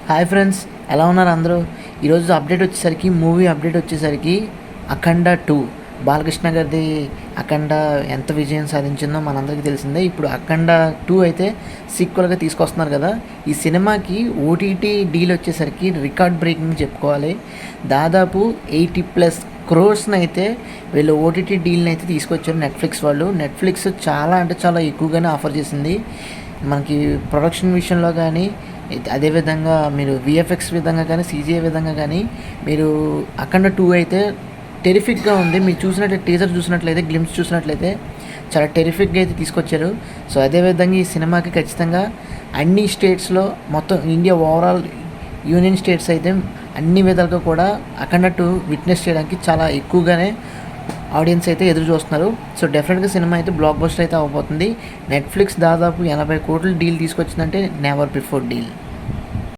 Hi friends, ఎలా ఉన్నారు అందరూ? ఈరోజు మూవీ అప్డేట్ వచ్చేసరికి అఖండ 2 బాలకృష్ణ గారిది అఖండ ఎంత విజయం సాధించిందో మనందరికీ తెలిసిందే. ఇప్పుడు అఖండ 2 అయితే సీక్వెల్గా తీసుకొస్తున్నారు కదా. ఈ సినిమాకి ఓటీటీ డీల్ వచ్చేసరికి రికార్డ్ బ్రేకింగ్ చెప్పుకోవాలి. దాదాపు 80+ క్రోర్స్ని అయితే వీళ్ళు ఓటీటీ డీల్ని అయితే తీసుకొచ్చారు నెట్ఫ్లిక్స్ వాళ్ళు. నెట్ఫ్లిక్స్ చాలా అంటే చాలా ఎక్కువగానే ఆఫర్ చేసింది మనకి ప్రొడక్షన్ విషయంలో కానీ, అదేవిధంగా మీరు విఎఫ్ఎక్స్ విధంగా కానీ, సీజీఐ విధంగా కానీ. మీరు అఖండ 2 అయితే టెరిఫిక్గా ఉంది. మీరు చూసినట్లయితే టీజర్ చూసినట్లయితే, గ్లిమ్స్ చూసినట్లయితే చాలా టెరిఫిక్గా అయితే తీసుకొచ్చారు. సో అదేవిధంగా ఈ సినిమాకి ఖచ్చితంగా అన్ని స్టేట్స్లో, మొత్తం ఇండియా ఓవరాల్ యూనియన్ స్టేట్స్ అయితే అన్ని విధాలుగా కూడా అఖండ 2 విట్నెస్ చేయడానికి చాలా ఎక్కువగానే ఆడియన్స్ అయితే ఎదురు చూస్తున్నారు. సో డెఫినెట్గా సినిమా అయితే బ్లాక్ బస్టర్ అయితే అవ్వబోతుంది. నెట్ఫ్లిక్స్ దాదాపు 80 కోట్ల డీల్ తీసుకొచ్చిందంటే నెవర్ బిఫోర్ డీల్.